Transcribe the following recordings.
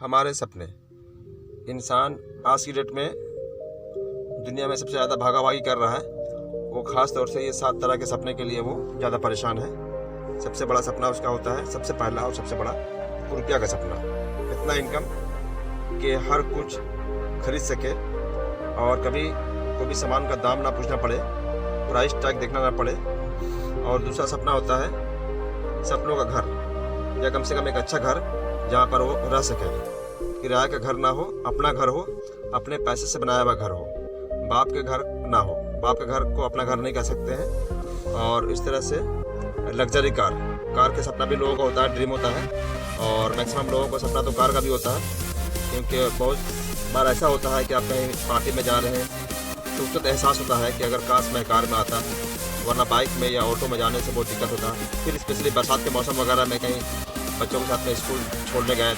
हमारे सपने। इंसान आज की डेट में दुनिया में सबसे ज़्यादा भागाभागी कर रहा है। वो ख़ास तौर से ये 7 तरह के सपने के लिए वो ज़्यादा परेशान है। सबसे बड़ा सपना उसका होता है, सबसे पहला और सबसे बड़ा, रुपया का सपना। इतना इनकम कि हर कुछ खरीद सके और कभी कोई भी सामान का दाम ना पूछना पड़े, प्राइस टैग देखना ना पड़े। और दूसरा सपना होता है सपनों का घर, या कम से कम एक अच्छा घर जहाँ पर वो रह सके। किराए का घर ना हो, अपना घर हो, अपने पैसे से बनाया हुआ घर हो। बाप के घर ना हो, बाप के घर को अपना घर नहीं कह सकते हैं। और इस तरह से लग्जरी कार के सपना भी लोगों का होता है, ड्रीम होता है। और मैक्सिमम लोगों को सपना तो कार का भी होता है, क्योंकि बहुत बार ऐसा होता है कि आप कहीं पार्टी में जा रहे हैं तो उसका एहसास होता है कि अगर काश मैं कार में आता, वरना बाइक में या ऑटो में जाने से बहुत दिक्कत होता है। फिर स्पेशली बरसात के मौसम वगैरह में कहीं बच्चों के साथ में स्कूल छोड़ने गए,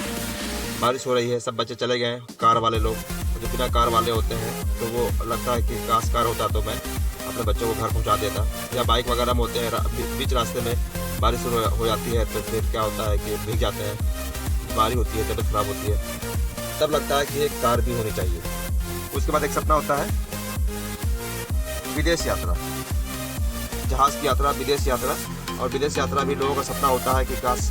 बारिश हो रही है, सब बच्चे चले गए, कार वाले लोग जो बिना कार वाले होते हैं, तो वो लगता है कि काश कार होता तो मैं अपने बच्चों को घर पहुंचा देता। या बाइक वगैरह में होते हैं, बीच रास्ते में बारिश हो जाती है तो फिर क्या होता है कि भीग जाते हैं, बीमारी होती है, तबीयत खराब होती है, तब लगता है कि एक कार भी होनी चाहिए। उसके बाद एक सपना होता है विदेश यात्रा, जहाज़ की यात्रा, विदेश यात्रा। और विदेश यात्रा भी लोगों का सपना होता है कि काश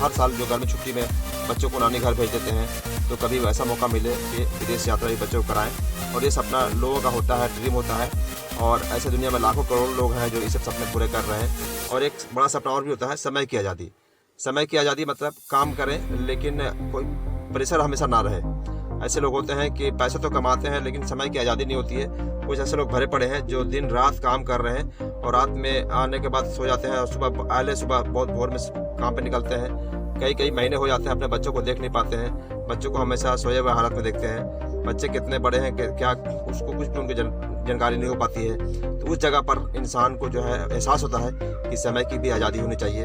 हर साल जो गर्मी छुट्टी में बच्चों को नानी घर भेज देते हैं, तो कभी ऐसा मौका मिले कि विदेश यात्रा भी बच्चों को कराएं। और ये सपना लोगों का होता है, ड्रीम होता है। और ऐसे दुनिया में लाखों करोड़ लोग हैं जो ये सब सपने पूरे कर रहे हैं। और एक बड़ा सपना और भी होता है समय की आज़ादी। समय की आज़ादी मतलब काम करें लेकिन कोई प्रेशर हमेशा ना रहे। ऐसे लोग होते हैं कि पैसे तो कमाते हैं लेकिन समय की आज़ादी नहीं होती है। कुछ ऐसे लोग भरे पड़े हैं जो दिन रात काम कर रहे हैं और रात में आने के बाद सो जाते हैं और सुबह बहुत भोर में काम पे निकलते हैं। कई महीने हो जाते हैं, अपने बच्चों को देख नहीं पाते हैं, बच्चों को हमेशा सोए हुए हालत में देखते हैं। बच्चे कितने बड़े हैं क्या उसको कुछ भी उनकी जानकारी नहीं हो पाती है। तो उस जगह पर इंसान को जो है एहसास होता है कि समय की भी आज़ादी होनी चाहिए।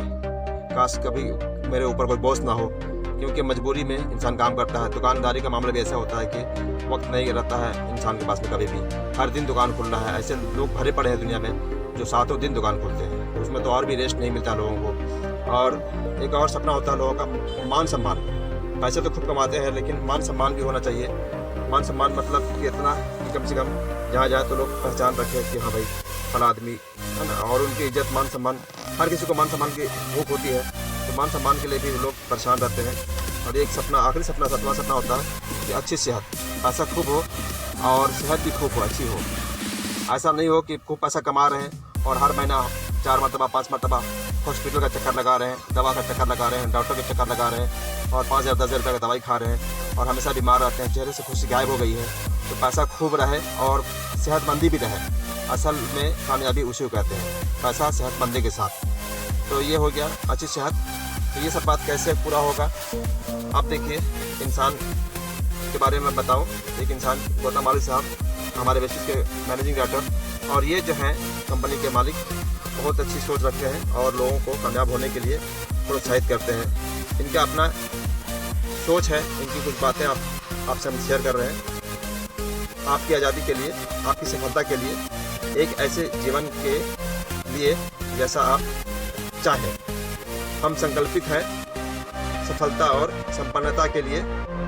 काश कभी मेरे ऊपर कोई बोझ ना हो, क्योंकि मजबूरी में इंसान काम करता है। दुकानदारी का मामला भी ऐसा होता है कि वक्त नहीं रहता है इंसान के पास में कभी भी, हर दिन दुकान खुलना है। ऐसे लोग भरे पड़े हैं दुनिया में जो 7 दिन दुकान खोलते हैं, उसमें तो और भी रेस्ट नहीं मिलता लोगों को। और एक और सपना होता है लोगों का मान सम्मान। पैसे तो खूब कमाते हैं लेकिन मान सम्मान भी होना चाहिए। मान सम्मान मतलब कि इतना कि कम से कम जहाँ जाए तो लोग पहचान रखें कि हाँ भाई फला आदमी है ना। और उनकी इज्जत, मान सम्मान, हर किसी को मान सम्मान की भूख होती है, तो मान सम्मान के लिए भी लोग परेशान रहते हैं। और एक सपना, आखिरी सपना, 7वां सपना होता है कि अच्छी सेहत, पैसा खूब हो और सेहत भी खूब हो, अच्छी हो। ऐसा नहीं हो कि खूब पैसा कमा रहे हैं और हर महीना 4 मरतबा 5 मरतबा हॉस्पिटल का चक्कर लगा रहे हैं, दवा का चक्कर लगा रहे हैं, डॉक्टर के चक्कर लगा रहे हैं और 5,000 10,000 रुपये का दवाई खा रहे हैं और हमेशा बीमार रहते हैं, चेहरे से खुशी गायब हो गई है। तो पैसा खूब रहे और सेहतमंदी भी रहे। असल में कामयाबी उसी को कहते हैं, पैसा सेहतमंदी के साथ। तो ये हो गया अच्छी सेहत। तो ये सब बात कैसे पूरा होगा, आप देखिए। इंसान के बारे में बताऊं, एक इंसान गौतम मालिक साहब हमारे बेसिस के मैनेजिंग डायरेक्टर, और ये जो हैं कंपनी के मालिक, बहुत अच्छी सोच रखते हैं और लोगों को कामयाब होने के लिए प्रोत्साहित करते हैं। इनका अपना सोच है, इनकी कुछ बातें आपसे हम शेयर कर रहे हैं। आपकी आज़ादी के लिए, आपकी सफलता के लिए, एक ऐसे जीवन के लिए जैसा आप चाहें। हम संकल्पित हैं सफलता और संपन्नता के लिए,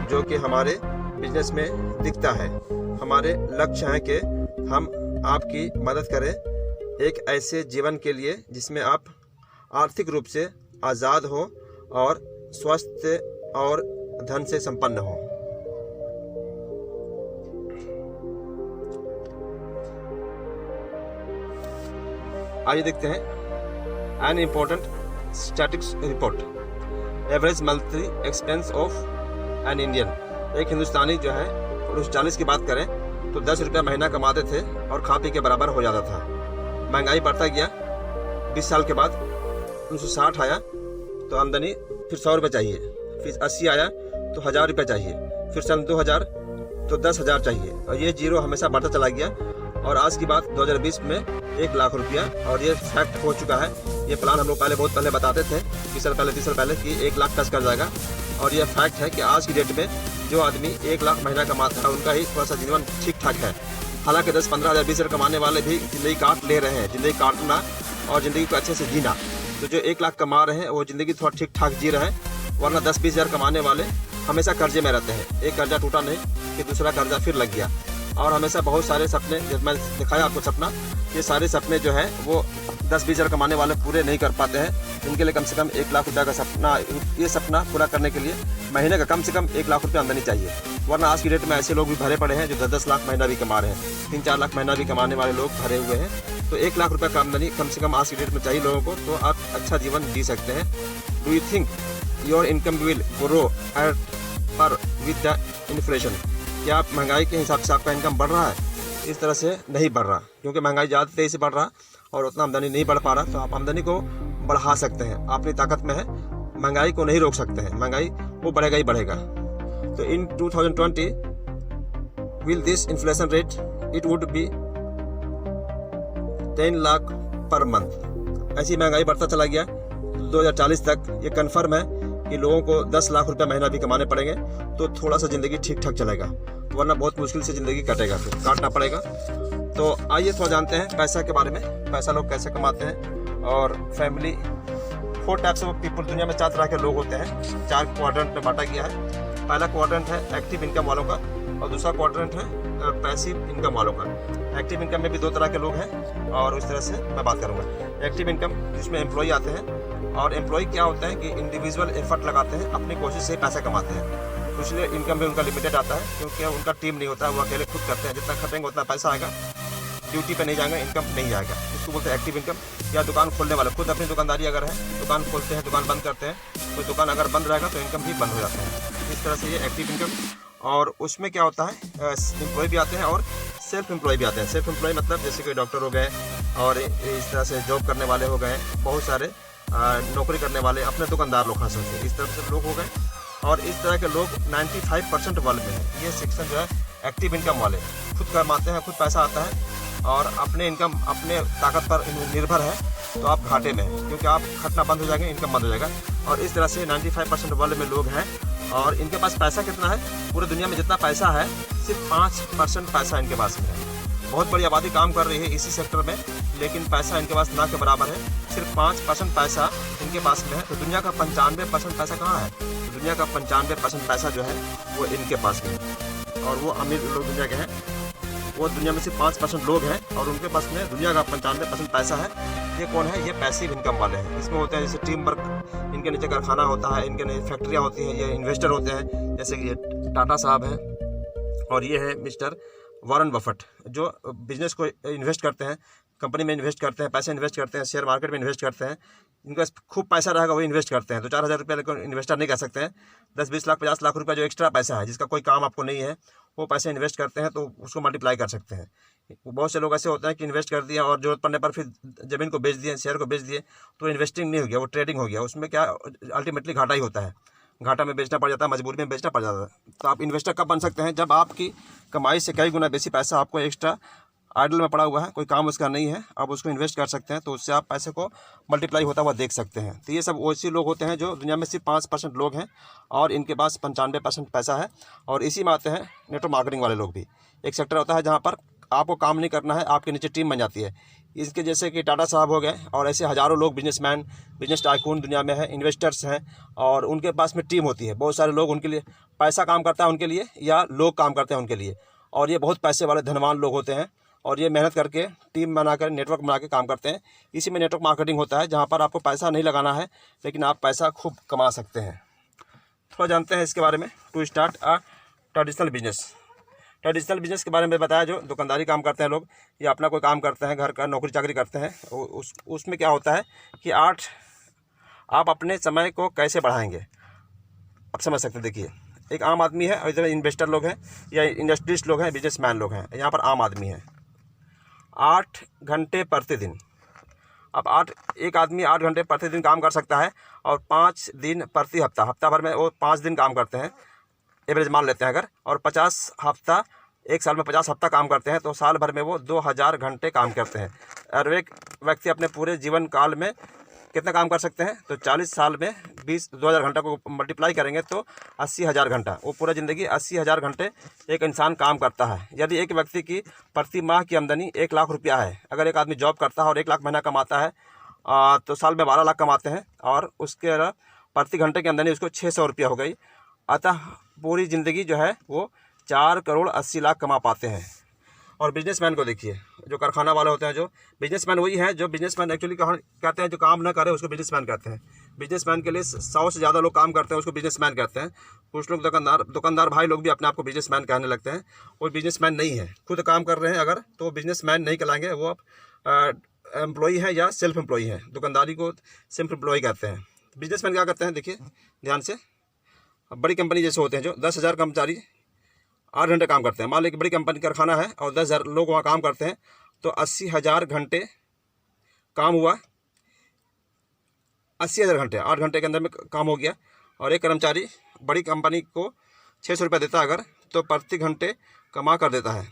जो कि हमारे बिजनेस में दिखता है। हमारे लक्ष्य हैं कि हम आपकी मदद करें एक ऐसे जीवन के लिए जिसमें आप आर्थिक रूप से आज़ाद हो और स्वस्थ और धन से संपन्न हो। आइए देखते हैं an important statics report, average monthly expense of an Indian. एक हिंदुस्तानी जो है 1940 की बात करें तो 10 रुपया महीना कमाते थे और खा पी के बराबर हो जाता था। महंगाई बढ़ता गया, 20 साल के बाद 1960 आया तो आमदनी फिर 100 रुपये चाहिए, फिर 80 आया तो 1000 रुपये चाहिए, फिर सन 2000 तो 10,000 चाहिए, और ये जीरो हमेशा बढ़ता चला गया। और आज की बात 2020 में 1 लाख रुपया, और ये फैक्ट हो चुका है। ये प्लान हम लोग बहुत पहले बताते थे, 20 साल पहले 30 साल पहले, कि 1 लाख टच कर जाएगा। और ये फैक्ट है कि आज की डेट में जो आदमी 1 लाख महीना कमाता है उनका ही थोड़ा सा जीवन ठीक ठाक है। हालांकि 10-15 हज़ार 20 हज़ार कमाने वाले भी ज़िंदगी काट ले रहे हैं। ज़िंदगी काटना और ज़िंदगी को अच्छे से जीना, तो जो 1 लाख कमा रहे हैं वो ज़िंदगी थोड़ा ठीक ठाक जी रहे हैं, वरना 10-20 हज़ार कमाने वाले हमेशा कर्जे में रहते हैं। एक कर्जा टूटा नहीं कि दूसरा कर्जा फिर लग गया। और हमेशा बहुत सारे सपने, जब मैं दिखाया आपको सपना, ये सारे सपने जो है वो 10-20 हज़ार कमाने वाले पूरे नहीं कर पाते हैं। इनके लिए कम से कम 1 लाख रुपये का सपना, ये सपना पूरा करने के लिए महीने का कम से कम 1 लाख रुपये आमदनी चाहिए। वरना आज की डेट में ऐसे लोग भी भरे पड़े हैं जो 10-10 लाख महीना भी कमा रहे हैं, 3-4 लाख महीना भी कमाने वाले लोग भरे हुए हैं। तो 1 लाख रुपये का आमदनी कम से कम आज की डेट में चाहिए लोगों को, तो आप अच्छा जीवन जी सकते हैं। Do you think your income will grow at पर विद द इन्फ्लेशन? क्या आप महंगाई के हिसाब से आपका इनकम बढ़ रहा है? इस तरह से नहीं बढ़ रहा, क्योंकि महंगाई ज़्यादा तेज़ी से बढ़ रहा और उतना आमदनी नहीं बढ़ पा रहा। तो आप आमदनी को बढ़ा सकते हैं, अपनी ताकत में है, महंगाई को नहीं रोक सकते हैं, महंगाई वो बढ़ेगा ही बढ़ेगा। तो इन 2020 will this inflation rate it would be 10 lakh per month. ऐसी महंगाई बढ़ता चला गया 2040 तक, ये कन्फर्म है कि लोगों को 10 लाख रुपये महीना भी कमाने पड़ेंगे तो थोड़ा सा ज़िंदगी ठीक ठाक चलेगा, वरना बहुत मुश्किल से ज़िंदगी कटेगा, फिर काटना पड़ेगा। तो आइए थोड़ा जानते हैं पैसा के बारे में, पैसा लोग कैसे कमाते हैं। और फैमिली 4 टाइप्स ऑफ पीपल, दुनिया में 4 तरह के लोग होते हैं, 4 क्वाड्रेंट में बांटा गया है। पहला क्वाड्रेंट है एक्टिव इनकम वालों का, और दूसरा क्वाड्रेंट है पैसिव इनकम वालों का। एक्टिव इनकम में भी 2 तरह के लोग हैं और उस तरह से मैं बात करूँगा। एक्टिव इनकम जिसमें एम्प्लॉई आते हैं, और एम्प्लॉय क्या होता है कि इंडिविजुअल एफर्ट लगाते हैं, अपनी कोशिश से पैसा कमाते हैं, तो इसलिए इनकम भी उनका लिमिटेड आता है, क्योंकि उनका टीम नहीं होता है, वो अकेले खुद करते हैं। जितना खटेंगे उतना पैसा आएगा, ड्यूटी पे नहीं जाएंगे इनकम नहीं आएगा। इसको बोलते हैं एक्टिव इनकम। या दुकान खोलने वाले खुद अपनी दुकानदारी अगर है, दुकान खोलते हैं, दुकान बंद करते हैं, तो दुकान अगर बंद रहेगा तो इनकम भी बंद हो जाता है। इस तरह से ये एक्टिव इनकम। और उसमें क्या होता है, एम्प्लॉय भी आते हैं और सेल्फ एम्प्लॉय भी आते हैं। सेल्फ एम्प्लॉय मतलब जैसे कोई डॉक्टर हो गए और इस तरह से जॉब करने वाले हो गए, बहुत सारे नौकरी करने वाले, अपने दुकानदार लोग खास करके इस तरह से लोग हो गए। और इस तरह के लोग 95% वर्ल्ड में है। ये सेक्शन जो है एक्टिव इनकम वाले, खुद कमाते हैं, खुद पैसा आता है और अपने इनकम अपने ताकत पर निर्भर है, तो आप घाटे में हैं, क्योंकि आप खटना बंद हो जाएंगे, इनकम बंद हो जाएगा। और इस तरह से 95% वर्ल्ड में लोग हैं। और इनके पास पैसा कितना है, पूरी दुनिया में जितना पैसा है सिर्फ 5% पैसा इनके पास में है। बहुत बड़ी आबादी काम कर रही है इसी सेक्टर में, लेकिन पैसा इनके पास ना के बराबर है, सिर्फ 5% पैसा इनके पास में है। तो दुनिया का 95% पैसा कहाँ है? तो दुनिया का 95% पैसा जो है वो इनके पास में है। और वो अमीर लोग दुनिया के हैं, वो दुनिया में सिर्फ 5% लोग हैं और उनके पास में दुनिया का 95% पैसा है। ये कौन है? ये पैसिव इनकम वाले हैं। इसमें होते हैं जैसे टीम वर्क, इनके नीचे कारखाना होता है, इनके नीचे फैक्ट्रियाँ होती हैं, ये इन्वेस्टर होते हैं, जैसे कि ये टाटा साहब हैं और ये है मिस्टर वॉरेन बफेट, जो बिजनेस को इन्वेस्ट करते हैं, कंपनी में इन्वेस्ट करते हैं, पैसे इन्वेस्ट करते हैं, शेयर मार्केट में इन्वेस्ट करते हैं। इनका खूब पैसा रहेगा वही इन्वेस्ट करते हैं। तो 4,000 रुपये लेकर इन्वेस्टर नहीं कह सकते हैं। 10-20 लाख 50 लाख रुपये जो एक्स्ट्रा पैसा है, जिसका कोई काम आपको नहीं है, वो पैसे इन्वेस्ट करते हैं, तो उसको मल्टीप्लाई कर सकते हैं। बहुत से लोग ऐसे होते हैं कि इन्वेस्ट कर दिया और जरूरत पड़ने पर फिर ज़मीन को बेच दिए, शेयर को बेच दिए, तो इन्वेस्टिंग नहीं हो गया, वो ट्रेडिंग हो गया। उसमें क्या अल्टीमेटली घाटा ही होता है, घाटा में बेचना पड़ जाता है, मजबूरी में बेचना पड़ जाता है। तो आप इन्वेस्टर कब बन सकते हैं? जब आपकी कमाई से कई गुना बेसी पैसा आपको एक्स्ट्रा आइडल में पड़ा हुआ है, कोई काम उसका नहीं है, आप उसको इन्वेस्ट कर सकते हैं, तो उससे आप पैसे को मल्टीप्लाई होता हुआ देख सकते हैं। तो ये सब वैसे लोग होते हैं जो दुनिया में सिर्फ 5% लोग हैं और इनके पास 95% पैसा है। और इसी में आते हैं नेटवर्क मार्केटिंग वाले लोग भी। एक सेक्टर होता है जहाँ पर आपको काम नहीं करना है, आपके नीचे टीम बन जाती है। इसके जैसे कि टाटा साहब हो गए और ऐसे हज़ारों लोग बिजनेसमैन, बिजनेस टाइकून दुनिया में है, इन्वेस्टर्स हैं, और उनके पास में टीम होती है, बहुत सारे लोग उनके लिए, पैसा काम करता है उनके लिए या लोग काम करते हैं उनके लिए। और ये बहुत पैसे वाले धनवान लोग होते हैं और ये मेहनत करके टीम बनाकर नेटवर्क बना के काम करते हैं। इसी में नेटवर्क मार्केटिंग होता है, जहाँ पर आपको पैसा नहीं लगाना है लेकिन आप पैसा खूब कमा सकते हैं। थोड़ा जानते हैं इसके बारे में। To start a traditional business. Traditional business के बारे में बताया, जो दुकानदारी काम करते हैं लोग या अपना कोई काम करते हैं, घर का नौकरी चाकरी करते हैं, उसमें क्या होता है कि आप अपने समय को कैसे बढ़ाएंगे आप समझ सकते हैं। देखिए, एक आम आदमी है और इधर इन्वेस्टर लोग हैं या इंडस्ट्रियलिस्ट लोग हैं, बिजनेसमैन लोग हैं। यहाँ पर आम आदमी है 8 घंटे प्रतिदिन। अब एक आदमी 8 घंटे प्रतिदिन काम कर सकता है और 5 दिन प्रति हफ्ता, हफ्ता भर में वो 5 दिन काम करते हैं, एवरेज मान लेते हैं अगर, और 50 हफ्ता, एक साल में 50 हफ्ता काम करते हैं, तो साल भर में वो 2000 घंटे काम करते हैं। और एक व्यक्ति अपने पूरे जीवन काल में कितना काम कर सकते हैं? तो 40 साल में 20,000 घंटा को मल्टीप्लाई करेंगे तो 80,000 घंटा, वो पूरा ज़िंदगी 80,000 घंटे एक इंसान काम करता है। यदि एक व्यक्ति की प्रति माह की आमदनी 1 लाख रुपया है, अगर एक आदमी जॉब करता है और 1 लाख महीना कमाता है, तो साल में 12 लाख कमाते हैं, और उसके प्रति घंटे की आमदनी उसको 600 रुपया हो गई। अतः पूरी ज़िंदगी जो है वो 4 करोड़ 80 लाख कमा पाते हैं। और बिजनेसमैन को देखिए, जो कारखाना वाले होते हैं, जो बिजनेसमैन वही है जो बिजनेसमैन एक्चुअली कहते हैं, जो काम ना करे उसको बिजनेसमैन कहते हैं। बिजनेसमैन के लिए 100 से ज़्यादा लोग काम करते हैं, उसको बिजनेसमैन कहते हैं। कुछ लोग दुकानदार भाई लोग भी अपने आप को बिजनेसमैन कहने लगते हैं। वो बिजनेसमैन नहीं है, खुद काम कर रहे हैं अगर, तो बिजनेसमैन नहीं कहलाएंगे, वो आप एम्प्लॉई है या सेल्फ एम्प्लॉई है। दुकानदारी को सेल्फ एम्प्लॉय कहते हैं। बिजनेसमैन क्या करते हैं, देखिए ध्यान से। बड़ी कंपनी जैसे होते हैं, जो 10,000 कर्मचारी 8 घंटे काम करते हैं। मान लीजिए कि बड़ी कंपनी कारखाना है और 10,000 लोग वहाँ काम करते हैं, तो 80,000 घंटे काम हुआ। 80,000 घंटे 8 घंटे के अंदर में काम हो गया। और एक कर्मचारी बड़ी कंपनी को 600 रुपये देता है अगर, तो प्रति घंटे कमा कर देता है।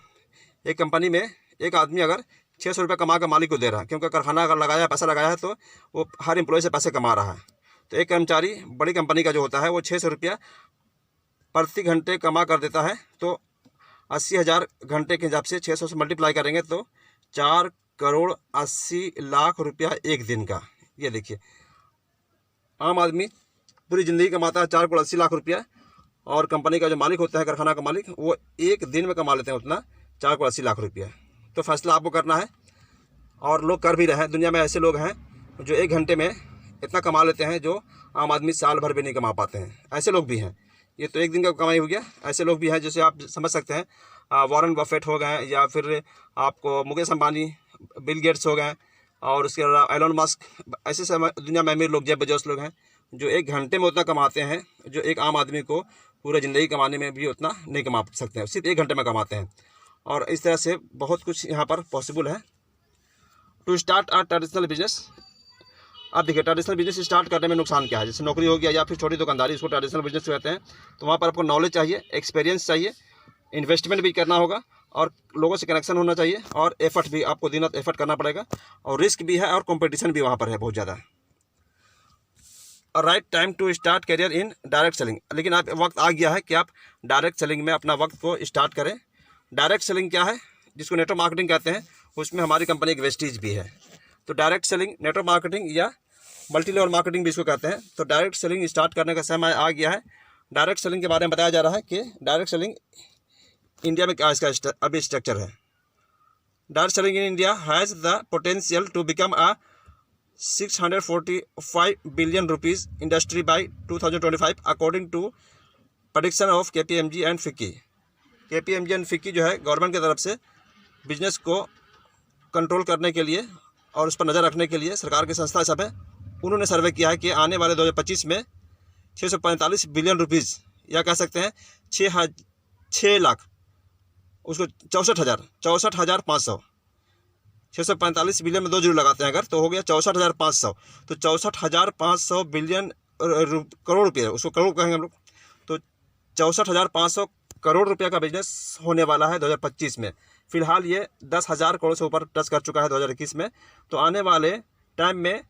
एक कंपनी में एक आदमी अगर 600 रुपये कमा कर मालिक को दे रहा है, क्योंकि कारखाना अगर लगाया पैसा लगाया है तो वो हर एम्प्लॉय से पैसे कमा रहा है। तो एक कर्मचारी बड़ी कंपनी का जो होता है वो 600 रुपया प्रति घंटे कमा कर देता है। तो 80,000 घंटे के हिसाब से 600 से मल्टीप्लाई करेंगे तो 4 करोड़ 80 लाख रुपया एक दिन का। ये देखिए, आम आदमी पूरी ज़िंदगी कमाता है 4 करोड़ 80 लाख रुपया, और कंपनी का जो मालिक होता है, कारखाना का मालिक, वो एक दिन में कमा लेते हैं उतना 4 करोड़ 80 लाख रुपया। तो फैसला आपको करना है, और लोग कर भी रहे हैं। दुनिया में ऐसे लोग हैं जो 1 घंटे में इतना कमा लेते हैं जो आम आदमी साल भर भी नहीं कमा पाते हैं। ऐसे लोग भी हैं। ये तो एक दिन का कमाई हो गया। ऐसे लोग भी हैं, जैसे आप समझ सकते हैं वॉरेन बफेट हो गए, या फिर आपको मुकेश अंबानी, बिल गेट्स हो गए, और उसके अलावा एलोन मस्क। ऐसे दुनिया में अमीर लोग, जेफ बेजोस लोग हैं, जो 1 घंटे में उतना कमाते हैं जो एक आम आदमी को पूरे ज़िंदगी कमाने में भी उतना नहीं कमा सकते हैं, सिर्फ 1 घंटे में कमाते हैं। और इस तरह से बहुत कुछ यहाँ पर पॉसिबल है। To start a traditional business. अब देखिए, ट्रेडिशनल बिजनेस स्टार्ट करने में नुकसान क्या है। जैसे नौकरी हो गया या फिर छोटी दुकानदारी, इसको ट्रेडिशनल बिजनेस कहते हैं। तो वहाँ पर आपको नॉलेज चाहिए, एक्सपीरियंस चाहिए, इन्वेस्टमेंट भी करना होगा, और लोगों से कनेक्शन होना चाहिए, और एफर्ट भी आपको दिन रात एफर्ट करना पड़ेगा, और रिस्क भी है, और कंपटीशन भी वहाँ पर है बहुत ज़्यादा। और right time to start career in direct selling. लेकिन आप वक्त आ गया है कि आप डायरेक्ट सेलिंग में अपना वक्त को स्टार्ट करें। डायरेक्ट सेलिंग क्या है, जिसको नेटवर्क मार्केटिंग कहते हैं, उसमें हमारी कंपनी एक वेस्टीज भी है। तो डायरेक्ट सेलिंग, नेटवर्क मार्केटिंग या मल्टी लेवल मार्केटिंग भी इसको कहते हैं। तो डायरेक्ट सेलिंग स्टार्ट करने का समय आ गया है। डायरेक्ट सेलिंग के बारे में बताया जा रहा है कि डायरेक्ट सेलिंग इंडिया में क्या इसका अभी स्ट्रक्चर है। Direct selling in India has the potential to become a 645 billion rupees industry by 2025 according to prediction of KPMG and FICCI. KPMG and FICCI जो है गवर्नमेंट की तरफ से बिजनेस को कंट्रोल करने के लिए और उस पर नज़र रखने के लिए सरकार की संस्था सब है। उन्होंने सर्वे किया है कि आने वाले 2025 में 645 बिलियन रुपीज़, या कह सकते हैं 6 लाख, उसको 64,500, 645 बिलियन में 2 जीरो लगाते हैं अगर, तो हो गया 64,500। तो 64,500 बिलियन करोड़ रुपये, उसको करोड़ कहेंगे हम लोग। तो 64,500 करोड़ रुपये का बिजनेस होने वाला है 2025 में। फिलहाल ये 10,000 करोड़ से ऊपर टच कर चुका है 2021 में। तो आने वाले टाइम में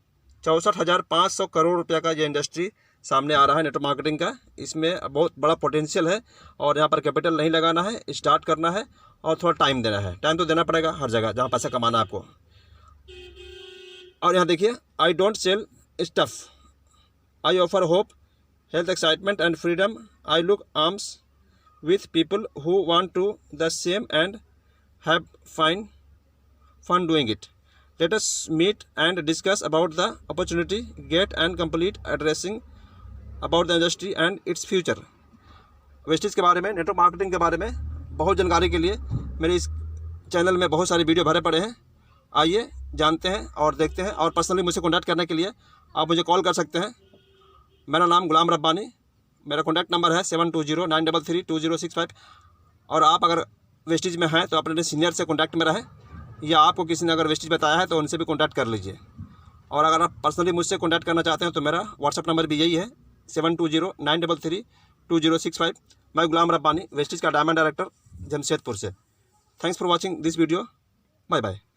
64,500 करोड़ रुपये का ये इंडस्ट्री सामने आ रहा है नेटवर्क मार्केटिंग का। इसमें बहुत बड़ा पोटेंशियल है, और यहाँ पर कैपिटल नहीं लगाना है, स्टार्ट करना है, और थोड़ा टाइम देना है। टाइम तो देना पड़ेगा हर जगह जहाँ पैसा कमाना है आपको। और यहाँ देखिए, I don't sell stuff, I offer hope, health, excitement and freedom. I look arms with people who want to the same and have fun doing it. Let us meet and discuss about the opportunity, get and complete addressing about the industry and its future. Wastage के बारे में, network marketing के बारे में बहुत जानकारी के लिए मेरे इस चैनल में बहुत सारे वीडियो भरे पड़े हैं। आइए जानते हैं और देखते हैं। और पर्सनली मुझसे कॉन्टैक्ट करने के लिए आप मुझे कॉल कर सकते हैं। मेरा नाम गुलाम रब्बानी, मेरा कॉन्टैक्ट नंबर है 7209332065। और आप अगर वेस्टेज में हैं तो अपने सीनियर से कॉन्टैक्ट में रहें, या आपको किसी ने अगर वेस्टेज बताया है तो उनसे भी कॉन्टैक्ट कर लीजिए। और अगर आप पर्सनली मुझसे कॉन्टैक्ट करना चाहते हैं तो मेरा व्हाट्सअप नंबर भी यही है 7209332065। मैं गुलाम रब्बानी, वेस्टेज का डायमंड डायरेक्टर, जमशेदपुर से। Thanks for watching this video. Bye bye.